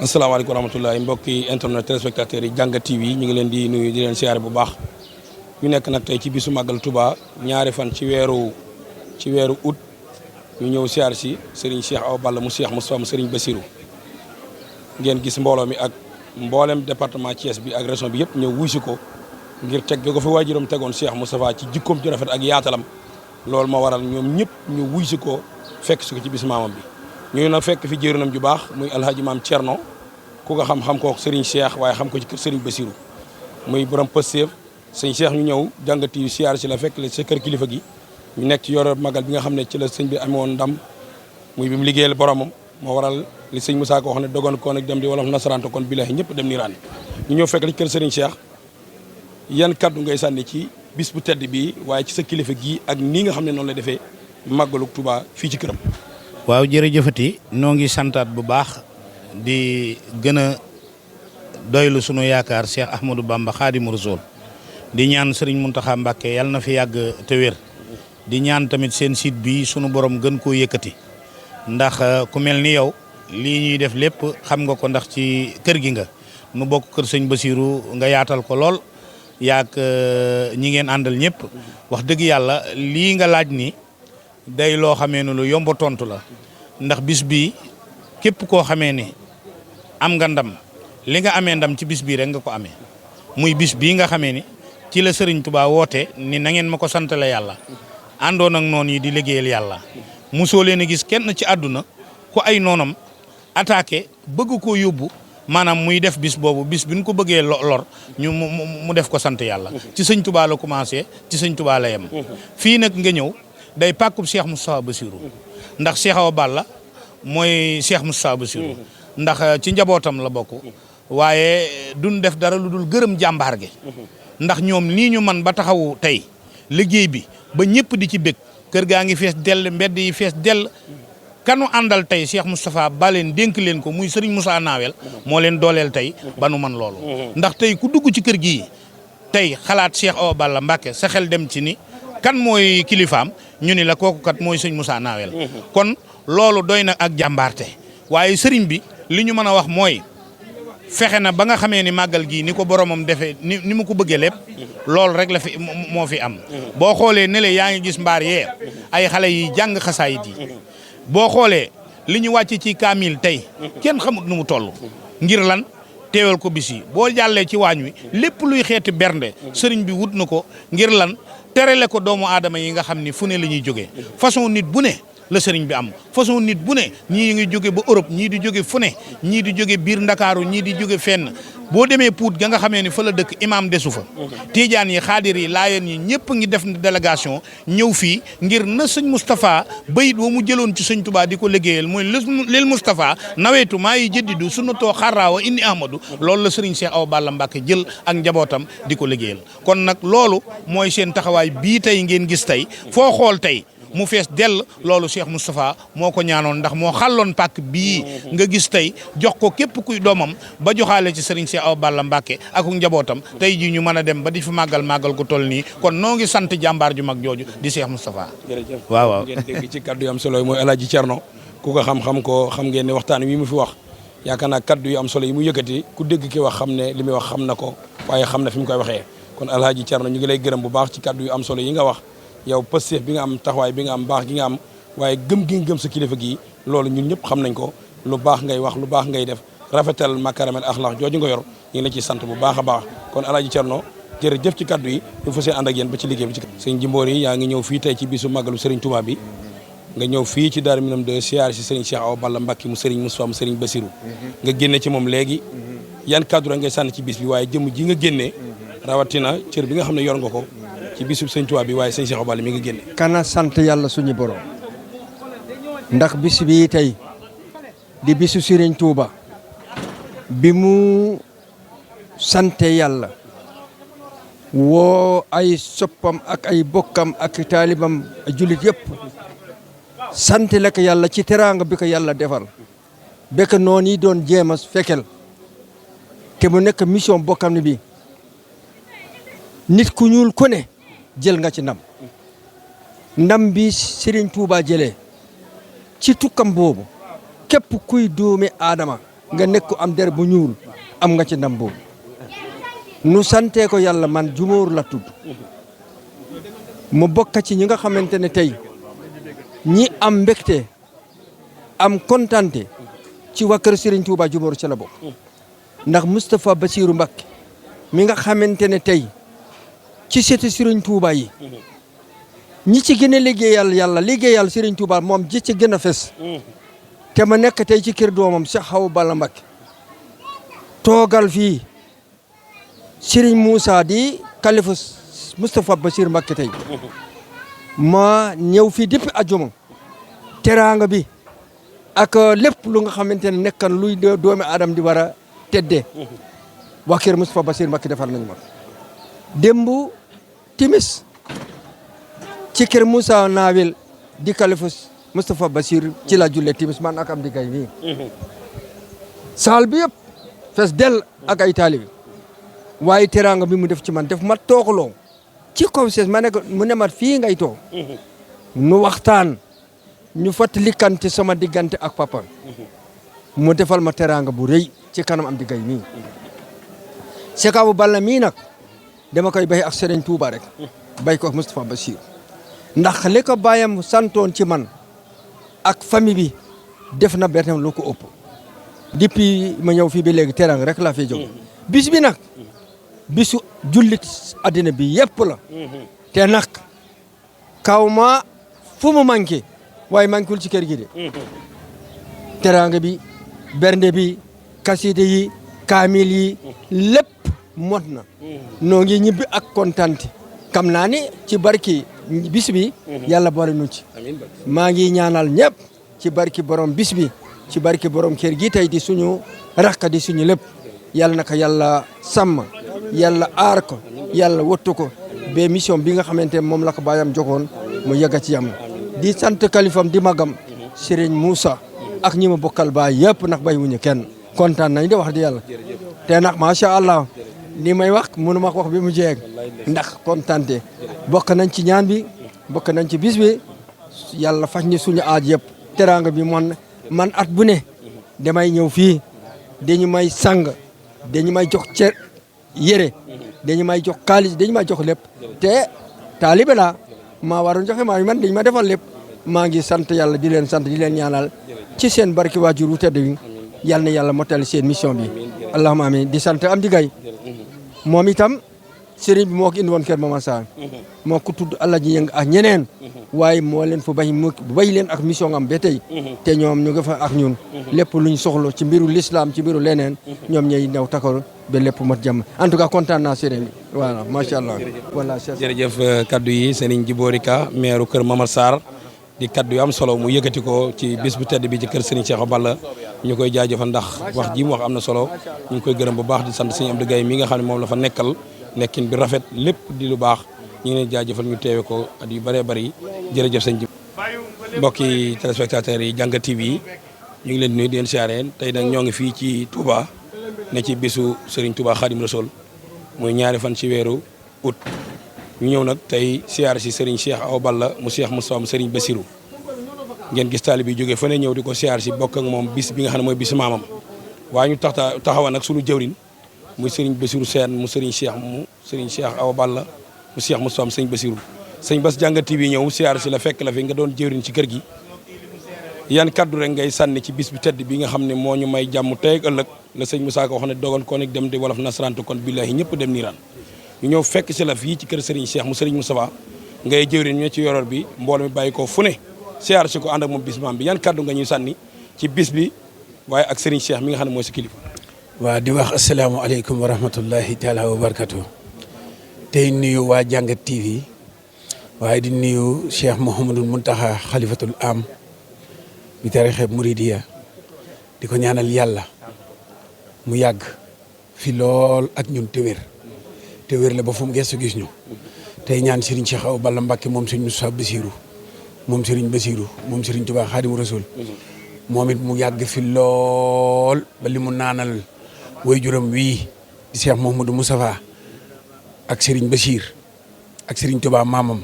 asalaamaaleykum wa rahmatulah mbokki internet téléspectateurs yi Jàngat TV ñu ngi leen di nuyu di leen siyaare bu baax ñu nekk nag tey ci bisu màggal Touba ñaari fan ci weeru août ñu ñëw siyaar si Serigne Cheikh Awa Balla mu Cheikh Moustapha mu Serigne Bassirou ngeen gis mbooloo mi ak mboolem département Thiès bi ak région bi yëpp ñëw wuy si ko ngir teg bi ko fi waajuram tegoon Cheikh Moustapha ci jikkoom ju rafet ak yaatalam loolu ma waral ñoom ñëpp ñu wuy si ko fekk si ko ci bis maamam bi. ñu nag fekk fi jëriñam ju baax muy alhaji maam Thierno ku ko xam ko Serigne Cheikh waaye xam ko ci kër Serigne Bassirou muy borom Pastef sëñ Cheikh ñu ñëw Jàngat TV siyaar si la fekk la sa kër kilifa gi ñu nekk ci yor magal bi nga xam ne ci la sëñ bi amoon ndam muy bi mu liggéeyal boromam moo waral li sëñ Moussa ko wax ne dogon ko nag dem di wolof nasaraan kon billahi ñëpp dem niiraan ñu ñëw fekk la ci kër Serigne Cheikh yan kaddu ngay sànni ci bis bu tedd bi waaye ci sa kilifa gi ak nii nga xam ne noonu la defee màggalu Touba fii ci këram. waaw jërëjëfati noo ngi santaat bu baax di gën a doylu sunu yaakaar Cheikh Ahmadou Bamba Khadimu Rasul di ñaan Serigne Mountakha Mbacké yàlla na fi yàgg te wér di ñaan tamit seen site bi sunu borom gën koo yëkkati ndax ku mel ni yow lii ñuy def lépp xam nga ko ndax ci kër gi nga nu bokk kër sëñ Bassirou nga yaatal ko lool yaak ñi ngeen àndal ñëpp wax dëgg yàlla lii nga laaj ni day loo xamee ne lu yomb tontu la ndax bis bii képp koo xamee ne am nga ndam li nga amee ndam ci bis bii rek nga ko amee muy bis bii nga xamee ni ci la Serigne Touba woote ni na ngeen ma ko santale yàlla àndoon ak noonu yi di liggéeyal yàlla mosoo leen a gis kenn ci àdduna ku ay noonam attaqué bëgg koo yóbbu maanaam muy def bis boobu bis bi ñu ko bëggee lor ñu mu def ko sant yàlla ci Sëñ Touba la commencé ci Sëñ Touba la yem fii nag nga ñëw day pàkkub Cheikh Moustapha Bassirou ndax Cheikh Awa Balla mooy Cheikh Moustapha Bassirou ndax ci njabootam la bokk waaye duñ def dara lu dul gërëm jàmbaar gi ndax ñoom nii ñu man ba taxawu tey liggéey bi ba ñëpp di ci bég kër gaa ngi fees dell mbedd yi fees dell kanu àndal tey Cheikh Moustapha ba leen dénk leen ko muy Serigne Moussa Nawel moo leen dooleel tey ba nu man loolu ndax tey ku dugg ci kër gii tey xalaat Cheikh Awa Balla Mbacké sa xel dem ci ni kan mooy kilifaam ñu ni la kooku kat mooy sëñ Moussa Nawel kon loolu doy na ak jàmbaarte waaye sëriñ bi li ñu mën a wax mooy fexe na ba nga xamee ni màggal gii ni ko boromam defee ni mu ko bëggee lépp loolu rek la fi moo fi am boo xoolee ne le yaa ngi gis mbaar yee ay xale yi jàng xasaayit yi boo xoolee li ñu wàcc ci kaamil tey kenn xamut nu mu toll ngir lan teewal ko bis yi boo jàllee ci waañ wi lépp luy xeeti bernde sëriñ bi wut na ko ngir lan terele ko doomu aadama yi nga xam ni fu ne la ñuy jógee façon nit bu ne la sëriñ bi am façon nit bu ne ñii ngi jóge ba Europe ñii di jóge fu ne ñii di jóge biir Ndakaaru ñii di jóge fenn boo demee Pout ga nga xamee ni fa la dëkk imam desu fa Tiijaan yi xaadir yi laayeen yi ñëpp ngi def délégation ñëw fii ngir na sëñ Moustapha bayit wa mu jëloon ci sëñ Touba di ko liggéeyal mooy lil Moustapha nawetu maa yi jëddidu sunu too xarraawa indi Ahmadou loolu la sëriñ Cheikh Awa Balla Mbacké jël ak njabootam di ko liggéeyal kon nag loolu mooy seen taxawaay bii tey ngeen gis tey foo xool tey mu fees dell loolu Cheikh Moustapha moo ko ñaanoon ndax moo xàlloon pàkk bii nga gis tey jox ko képp kuy doomam ba joxaale ci Serigne Cheikh Awa Balla Mbacké ak njabootam tey ji ñu mën a dem ba di fi màggal ko toll nii kon noo ngi sant jàmbaar ju mag jooju di Cheikh Moustapha. jërëjëf waaw ngeen dégg ci kaddu yu am solo yi mooy El Hadji Thierno ku ko xam ko xam ngeen ne waxtaan wi mu fi wax yaakaar naa kaddu yu am solo yi mu yëkkati ku dégg ki wax xam ne li muy wax xam na ko waaye xam na fi mu koy waxee kon El Hadji Thierno ñu ngi lay gërëm bu baax ci kaddu yu am solo yi nga wax yow Pastef bi nga am taxawaay bi nga am baax gi nga am waaye gëm gi nga gëm sa kilifa gi loolu ñun ñëpp xam nañ ko lu baax ngay wax lu baax ngay def rafetal makaramel axlaax jooju nga yor ñu ngi la ciy sant bu baax a baax kon El Hadji Thierno jërëjëf ci kaddu yi ñu fas yéene ànd ak yéen ba ci liggéey bi ci sëñ Jimboor yi yaa ngi ñëw fii tey ci bisu màggalu Serigne Touba bi nga ñëw fii ci Daaru Minam de siyaar si Serigne Cheikh Awa Balla Mbacké mu Serigne Moustapha mu Serigne Bassirou nga génne ci moom léegi yan kaddu la ngay sànni ci bis bi waaye jëmm ji nga génnee rawatina cër bi nga xam ne yor nga ko ci bisu sëñ Touba bi waaye sëñ Cheikh Awa Balla mi nga génne. kana sant yàlla suñu borom ndax bis bii tey di bisu Serigne Touba bi mu sante yàlla woo ay soppam ak ay bokkam ak taalibam jullit yëpp sant la ko yàlla ci teraanga bi ko yàlla defal bekk noonu yi doon jéem a fekkel te mu nekk mission bokkam ne bi nit ku ñuul ku ne jël nga ci ndam bi Serigne Touba jëlee ci tukkam boobu képp kuy doomi aadama nga nekk ko am der bu ñuul am nga ci ndam boobu nu sante ko yàlla man Jumóor la tudd mu bokk ci ñi nga xamante ne tey ñi am mbégte am kontante ci waa kër Serigne Touba Jumóor ci la bokk ndax Moustapha Bassirou Mbacké mi nga xamante ne tey ci seeti Serigne Touba yi ñi ci gën a liggéeyal Serigne Touba moom ji ci gën a fes te ma nekk tey ci kër doomam Cheikh Awa Balla Mbacké toogal fii Serigne Moussa di kalifa Moustapha Bassirou Mbacké tey ma ñëw fii depuis ajuma teraanga bi ak lépp lu nga xamante ne nekkan luy doomi aadama di war a teddee waa kër Moustapha Bassirou Mbacké defar nañu ma démb timis ci kër Moussa Nawel di kalifa Moustapha Bassirou ci la julle timis man ak am di gay nii saal bi yëpp fes del ak ay taalibi waaye teraanga bi mu def ci man def ma toogaloo ci kaw sees ma ne ko mu ne ma fii ngay toog nu waxtaan ñu fàttalikante sama diggante ak papa mu defal ma teraanga bu rëy ci kanam am di gay nii Cheikh Awa Balla mii nag dama koy bay ak Serigne Touba rek bay ko ak Moustapha Bassirou ndax li ko bàyyam santoon ci man ak famille bi def na benn lu ko ëpp depuis ma ñëw fii ba léegi teraanga rek laa fiy jóg bis bi nag bisu jullit addina bi yëpp la te nag kaw ma fu mu manqué waaye manquéwul ci kër gi de teraanga bi bernde bi kaside yi kaamil yi lépp mot na noo ngi ñibbi ak kontante xam naa ni ci barki bis bi yàlla boole nu ci maa ngi ñaanal ñëpp ci barki borom bis bi ci barki borom kër gi tey di suñu rakk di suñu lépp yàlla naka yàlla sàmm yàlla aar ko yàlla wottu ko ba mission bi nga xamante ne moom la ko baayam joxoon mu yegg ci yam di sant kalifam di magam Serigne Moussa ak ñi ma bokkal baay yëpp nag bay wuñu kenn kontaan nañ de wax di yàlla te nag macha allah li may wax mënu ma ko wax bi mu jeeg ndax kontaante bokk nañ ci ñaan bi bokk nañ ci bis bi yàlla faj ñi suñu aaj yëpp teraanga bi man at bu ne damay ñëw fii dañu may sang dañu may jox cer yére dañu may jox xaalis dañu may jox lépp te taalibe laa maa waroon joxe maa man dañu ma defal lépp maa ngi sant yàlla di leen sant di leen ñaanal ci seen barki waajur wu tedd wi yal na yàlla mottali seen mission bi allahumma amin di sant am di gay moom itam sëriñ bi moo ko indi woon kër Mama Sarr moo ko tudd Allah ji yëng ak ñeneen waaye moo leen fa bay leen ak mission am ba tey te ñoom ñu nga fa ak ñun lépp luñ soxla ci mbiru l'islam ci mbiru leneen ñoom ñooy ñëw takal ba lépp mat jàmm en tout cas kontaan naa sëriñ bi voilà macha allah. voilà jërëjëf kaddu yi sëriñ Djibory Ka maire kër Mama Sarr di kaddu yu am solo mu yëkkati ko ci bis bu tedd bi ci kër sëriñ Cheikh Awa Balla ñu koy jaajëfal ndax wax ji mu wax am na solo ñu ngi koy gërëm bu baax di sant sëriñ Abdou Gaye mi nga xam ne moom la fa nekkal nekkin bi rafet lépp di lu baax ñu ngi leen jaajëfal ñu teewe ko at yu bëree bëri jërëjëf sëñ ji mbokki téléspectateurs yi Jàngat TV yi ñu ngi leen di nuyu di leen siyaare tey nag ñoo ngi fii ci Touba ne ci bisu Serigne Touba Khadim Rassoul muy ñaari fan ci weeru août ñu ñëw nag tey siyaare si Serigne Cheikh Awa Balla mu Cheikh Moustapha mu Serigne Bassirou ngeen gis taalibe bi jógee fa ne ñëw di ko siyaare si bokk ak moom bis bi nga xam ne mooy bisu maamam waaye ñu taxawa nag suñu jëwriñ muy Serigne Bassirou Sène mu Serigne Cheikh Awa Balla mu Cheikh Moustapha mu Serigne Bassirou sëñ Bass Jàngat TV ñëw siyaare si la fekk la fi nga doon jëwriñ ci kër gi yan kaddu rek ngay sànni ci bis bi tedd bi nga xam ne moo ñu may jàmm tey ak ëllëg la sëñ Moussa ko wax ne dogon kon dem di wolof nasarante kon billahi ñëpp dem niiraan ñu ñëw fekk si la fii ci kër Serigne Cheikh mu Serigne Moustapha ngay jëwriñ ñu ci yoror bi mbooloo mi bàyyi ko fu ne siyaare si ko ànd ak moom bis maam bi yan kaddu nga ñuy sànni ci bis bi waaye ak Serigne Cheikh mi nga xam ne mooy si kilifa. waa di wax asalaamaaleykum wa rahmatullahi taala wa barakatu tey nuyu waa Jàngat TV waaye di nuyu Cheikh Mouhamadul Mountakha xalifatul am bi tarixe Muridiya di ko ñaanal yàlla mu yàgg fi lool ak ñun te wér la ba fu mu gestu gis ñu tey ñaan Serigne Cheikh Awa Balla Mbacké moom Serigne Moustapha Bassirou moom Serigne Bassirou moom Serigne Touba Khadimu Rasul moom it mu yàgg fi lool ba li mu naanal way juram wii di Cheikh Mouhamadou Moustapha ak Serigne Bassir ak Serigne Touba maamam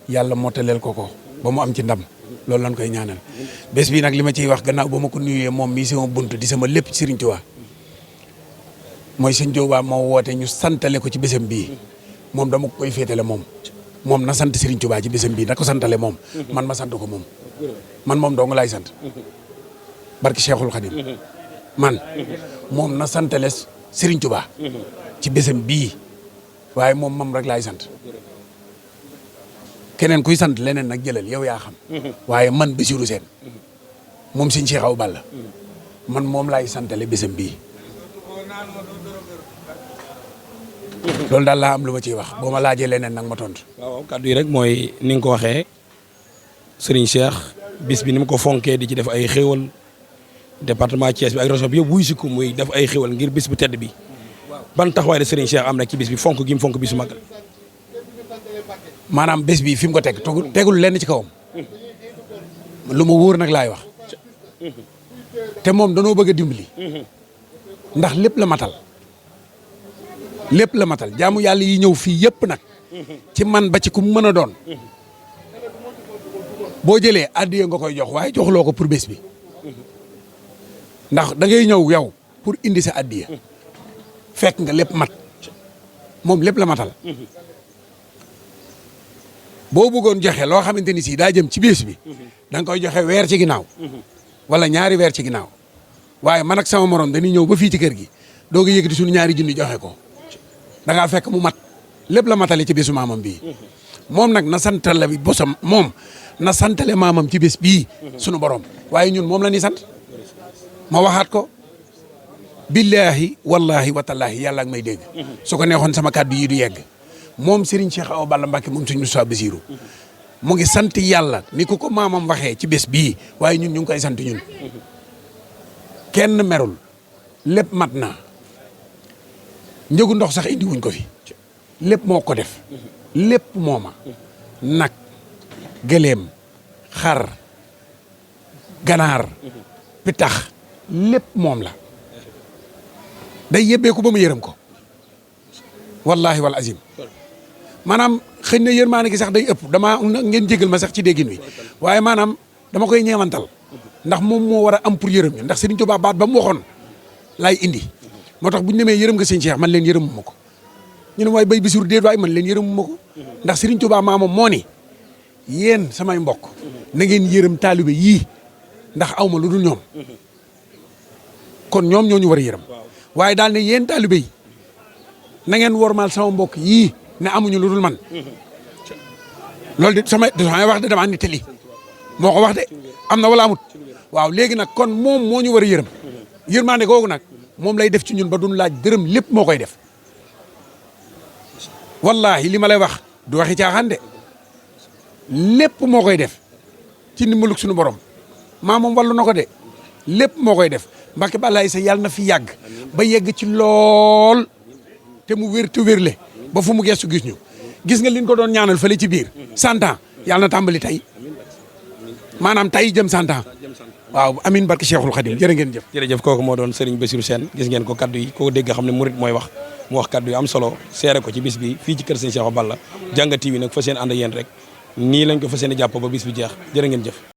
yàlla mottaleel ko ba mu am ci ndam loolu lañ koy ñaanal bés bi nag li ma ciy wax gannaaw ba ma ko nuyee moom mii sama bunt di sama lépp ci Serigne Touba mooy Serigne Touba moo woote ñu santale ko ci bésam bii moom dama ko koy féetale moom na sant Serigne Touba ci bésam bii na ko santale moom man ma sant ko man moom dong laay sant barki Cheikhul Khadim man moom na santale Serigne Touba ci bésam bii waaye moom rek laay sant keneen kuy sant leneen nag jëlal yow yaa xam waaye man Bassirou Sène moom Serigne Cheikh Awa Balla man moom laay santale bésam bii loolu daal laa am lu ma ciy wax boo ma laajee leneen nag ma tontu. waaw kàddu yi rek mooy ni nga ko waxee Serigne Cheikh bis bi ni mu ko fonkee di ci def ay xéwal département Thiès bi ak région bi yëpp wuy si ko muy def ay xéwal ngir bis bu tedd bi ban taxawaay la Serigne Cheikh am na ci bis bi fonk gi mu fonk bisu màggal. maanaam bés bi fi mu ko teg tegul lenn ci kawam lu ma wóor nag laay wax te moom danoo bëgg a dimbali ndax lépp la matal jaamu yàlla yi ñëw fii yëpp nag ci man ba ci ku mën a doon boo jëlee addiya nga koy jox waaye joxuloo ko pour bés bi ndax da ngay ñëw yow pour indi sa addiya fekk nga lépp mat moom lépp la matal boo bëggoon joxe loo xamante ni si daa jëm ci bés bi da nga koy joxe weer ci ginnaaw wala ñaari weer ci ginnaaw waaye man ak sama morom dañuy ñëw ba fii ci kër gi doo nga yëkkati suñu ñaari junni joxe ko da ngaa fekk mu mat lépp la matale ci bésu maamam bii moom nag na santale bi bosam moom na santale maamam ci bés bii sunu borom waaye ñun moom la ñuy sant ma waxaat ko billahi wallahi watallaahi yàlla ak may dégg su ko neexoon sama kàddu yi du yegg moom Serigne Cheikh Awa Balla Mbacké moom Serigne Moustapha Bassirou mu ngi sant yàlla ni ko maamam waxee ci bés bii waaye ñun ñu ngi koy sant ñun kenn merul lépp mat na njëgu ndox sax indi wuñ ko fi lépp moo ko def lépp mooma nag gëléem xar ganaar pitax lépp moom la day yebbeeku ba mu yërëm ko wallahi wal azim maanaam xëy na yërmaane gi sax day ëpp damaa ngeen jégal ma sax ci déggin wi waaye maanaam dama koy ñeewantal ndax moom moo war a am pour yërëm ñu ndax Serigne Touba baat ba mu waxoon laay indi moo tax bu ñu demee yërëm nga sëñ Cheikh man leen yërëmu ma ko ñu ne waaye bay Bassirou déet waaye man leen yërëmu ma ko ndax Serigne Touba maamam moo ni yéen samay mbokk na ngeen yërëm taalibe yii ndax aw ma lu dul ñoom kon ñoom ñoo ñu war a yërëm waaye daal ne yéen taalibe yi na ngeen wormaal sama mbokk yii ne amuñu lu dul man loolu de samay wax de dama ni teli moo ko wax de am na wala amut waaw léegi nag kon moom moo ñu war a yërëm yërmaande googu nag moom lay def ci ñun ba duñ laaj dërëm lépp moo koy def wallahi li ma lay wax du waxi caaxaan de lépp moo koy def ci ndimbalug suñu borom maa moom wallu na ko de lépp moo koy def Mbacké Balaye sa yàlla na fi yàgg ba yegg ci lool te mu wér te wérle ba fu mu gestu gis ñu gis nga liñ ko doon ñaanal fële ci biir 100 ans yàlla na tàmbali tey maanaam tey jëm 100 ans waaw amin barke Cheikhul Khadim jërë ngeen jëf. jërëjëf kooku moo doon Serigne Bassirou Sène gis ngeen ko kaddu yi koo dégg xam ne murit mooy wax mu wax kaddu yi am solo seere ko ci bis bi fii ci kër Serigne Cheikh Awa Balla Jàngat TV nag fas yéene ànd ak yéen rek nii lañ ko fas yéene jàpp ba bis bi jeex jërë ngeen jëf.